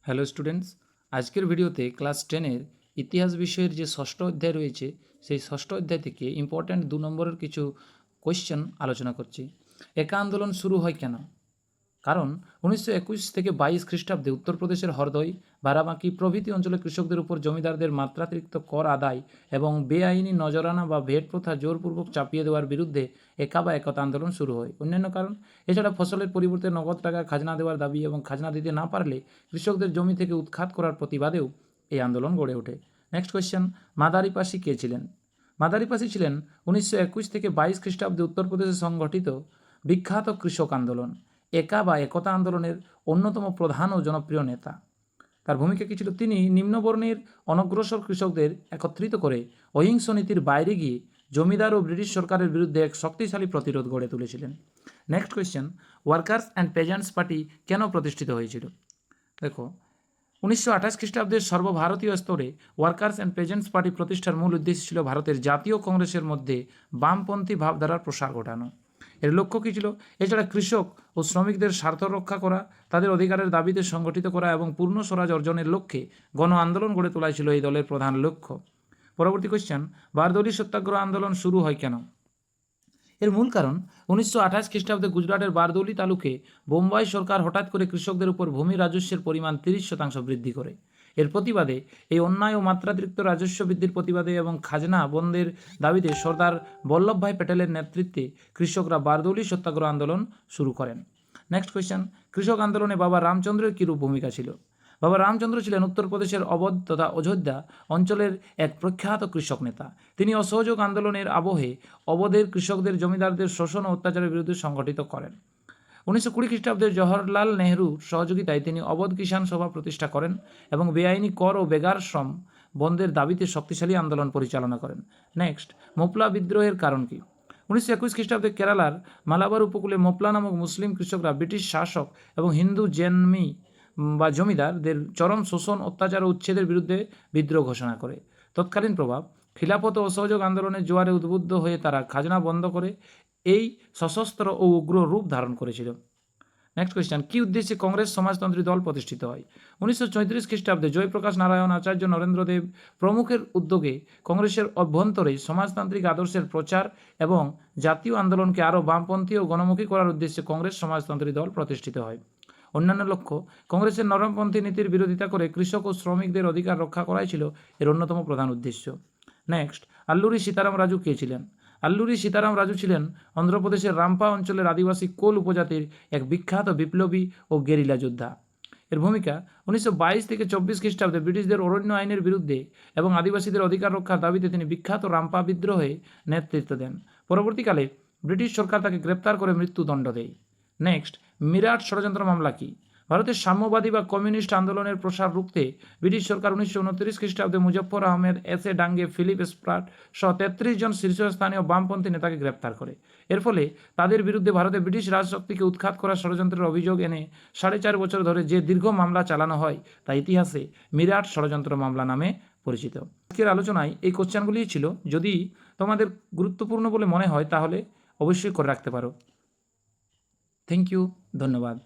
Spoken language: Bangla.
হ্যালো স্টুডেন্টস, আজকের ভিডিওতে ক্লাস 10-এর ইতিহাস বিষয়ের যে ষষ্ঠ অধ্যায় রয়েছে সেই ষষ্ঠ অধ্যায় থেকে ইম্পর্ট্যান্ট 2 নম্বরের কিছু কোয়েশ্চেন আলোচনা করছি। একা আন্দোলন শুরু হয় কেন? কারণ 1921 থেকে 22 খ্রিস্টাব্দে উত্তরপ্রদেশের হরদই, বারাবাঁকি প্রভৃতি অঞ্চলে কৃষকদের উপর জমিদারদের মাত্রাতিরিক্ত কর আদায় এবং বেআইনি নজরানা বা ভেট প্রথা জোরপূর্বক চাপিয়ে দেওয়ার বিরুদ্ধে একা বা একতা আন্দোলন শুরু হয়। অন্যান্য কারণ এছাড়া ফসলের পরিবর্তে নগদ টাকা খাজনা দেওয়ার দাবি এবং খাজনা দিতে না পারলে কৃষকদের জমি থেকে উৎখাত করার প্রতিবাদেও এই আন্দোলন গড়ে ওঠে। নেক্সট কোয়েশ্চেন, মাদারিপাসি কে ছিলেন? মাদারিপাসি ছিলেন 1921 থেকে 22 খ্রিস্টাব্দে উত্তরপ্রদেশে সংগঠিত বিখ্যাত কৃষক আন্দোলন, একা বা একতা আন্দোলনের অন্যতম প্রধান ও জনপ্রিয় নেতা। তার ভূমিকা কী ছিল? তিনি নিম্নবর্ণের অনগ্রসর কৃষকদের একত্রিত করে অহিংস নীতির বাইরে গিয়ে জমিদার ও ব্রিটিশ সরকারের বিরুদ্ধে এক শক্তিশালী প্রতিরোধ গড়ে তুলেছিলেন। Next question, workers and peasants party কেন প্রতিষ্ঠিত হয়েছিল? দেখো, 1928 খ্রিস্টাব্দের সর্বভারতীয় স্তরে ওয়ার্কার্স অ্যান্ড পেজেন্টস পার্টি প্রতিষ্ঠার মূল উদ্দেশ্য ছিল ভারতের জাতীয় কংগ্রেসের মধ্যে বামপন্থী ভাবধারার প্রসার ঘটানো। এর লক্ষ্য কী ছিল? এছাড়া কৃষক ও শ্রমিকদের স্বার্থ রক্ষা করা, তাদের অধিকারের দাবিতে সংগঠিত করা এবং পূর্ণ স্বরাজ অর্জনের লক্ষ্যে গণ আন্দোলন গড়ে তোলাই ছিল এই দলের প্রধান লক্ষ্য। পরবর্তী কোয়েশ্চেন, বারদৌলি সত্যাগ্রহ আন্দোলন শুরু হয় কেন? এর মূল কারণ 1928 খ্রিস্টাব্দে গুজরাটের বারদৌলি তালুকে বোম্বাই সরকার হঠাৎ করে কৃষকদের উপর ভূমি রাজস্বের পরিমাণ 30% বৃদ্ধি করে। এর প্রতিবাদে, এই অন্যায় ও মাত্রাতিরিক্ত রাজস্ব বৃদ্ধির প্রতিবাদে এবং খাজনা বন্ধের দাবিতে সর্দার বল্লভভাই প্যাটেলের নেতৃত্বে কৃষকরা বারদৌলি সত্যাগ্রহ আন্দোলন শুরু করেন। নেক্সট কোয়েশ্চেন, কৃষক আন্দোলনে বাবা রামচন্দ্রের কীরূপ ভূমিকা ছিল? বাবা রামচন্দ্র ছিলেন উত্তরপ্রদেশের অবধ তথা অযোধ্যা অঞ্চলের এক প্রখ্যাত কৃষক নেতা। তিনি অসহযোগ আন্দোলনের আবহে অবধের কৃষকদের জমিদারদের শোষণ ও অত্যাচারের বিরুদ্ধে সংগঠিত করেন। 1920 খ্রিস্টাব্দে জওহরলাল নেহরুর সহযোগিতায় তিনি অবধ কিষাণ সভা প্রতিষ্ঠা করেন এবং বেআইনি কর ও বেগার শ্রম বন্ধের দাবিতে শক্তিশালী আন্দোলন পরিচালনা করেন। নেক্সট, মোপলা বিদ্রোহের কারণ কী? 1921 খ্রিস্টাব্দে কেরালার মালাবার উপকূলে মোপলা নামক মুসলিম কৃষকরা ব্রিটিশ শাসক এবং হিন্দু জেনমি বা জমিদারদের চরম শোষণ, অত্যাচার ও উচ্ছেদের বিরুদ্ধে বিদ্রোহ ঘোষণা করে। তৎকালীন প্রভাব, খিলাফত ও অসহযোগ আন্দোলনের জোয়ারে উদ্বুদ্ধ হয়ে তারা খাজনা বন্ধ করে এই সশস্ত্র ও উগ্র রূপ ধারণ করেছিল। নেক্সট কোয়েশ্চেন, কী উদ্দেশ্যে কংগ্রেস সমাজতন্ত্রী দল প্রতিষ্ঠিত হয়? 1934 খ্রিস্টাব্দে জয়প্রকাশ নারায়ণ, আচার্য নরেন্দ্রদেব প্রমুখের উদ্যোগে কংগ্রেসের অভ্যন্তরে সমাজতান্ত্রিক আদর্শের প্রচার এবং জাতীয় আন্দোলনকে আরও বামপন্থী ও গণমুখী করার উদ্দেশ্যে কংগ্রেস সমাজতন্ত্রী দল প্রতিষ্ঠিত হয়। অন্যান্য লক্ষ্য, কংগ্রেসের নরমপন্থী নীতির বিরোধিতা করে কৃষক ও শ্রমিকদের অধিকার রক্ষা করাই ছিল এর অন্যতম প্রধান উদ্দেশ্য। নেক্সট, আল্লুরি সীতারাম রাজু কে ছিলেন? আল্লুরি সীতারাম রাজু ছিলেন অন্ধ্রপ্রদেশের রাম্পা অঞ্চলের আদিবাসী কোল উপজাতির এক বিখ্যাত বিপ্লবী ও গেরিলা যোদ্ধা। এর ভূমিকা 1922 থেকে 24 খ্রিস্টাব্দে ব্রিটিশদের অরণ্য আইনের বিরুদ্ধে এবং আদিবাসীদের অধিকার রক্ষার দাবিতে তিনি বিখ্যাত রাম্পা বিদ্রোহে নেতৃত্ব দেন। পরবর্তীকালে ব্রিটিশ সরকার তাকে গ্রেপ্তার করে মৃত্যুদণ্ড দেয়। নেক্সট, মিরাট ষড়যন্ত্র মামলা কী? ভারতের সাম্যবাদী বা কমিউনিস্ট আন্দোলনের প্রসার রুখতে ব্রিটিশ সরকার 1929 খ্রিস্টাব্দে মুজফ্ফর আহমেদ, এসে ডাঙ্গে, ফিলিপ স্প্রাট সহ 33 জন শীর্ষস্থানীয় বামপন্থী নেতাকে গ্রেপ্তার করে। এর ফলে তাদের বিরুদ্ধে ভারতে ব্রিটিশ রাজশক্তিকে উৎখাত করার ষড়যন্ত্রের অভিযোগ এনে 4.5 বছর ধরে যে দীর্ঘ মামলা চালানো হয় তা ইতিহাসে মিরাট ষড়যন্ত্র মামলা নামে পরিচিত। আজকের আলোচনায় এই কোশ্চেনগুলিই ছিল। যদি তোমাদের গুরুত্বপূর্ণ বলে মনে হয় তাহলে অবশ্যই করে রাখতে পারো। থ্যাংক ইউ, ধন্যবাদ।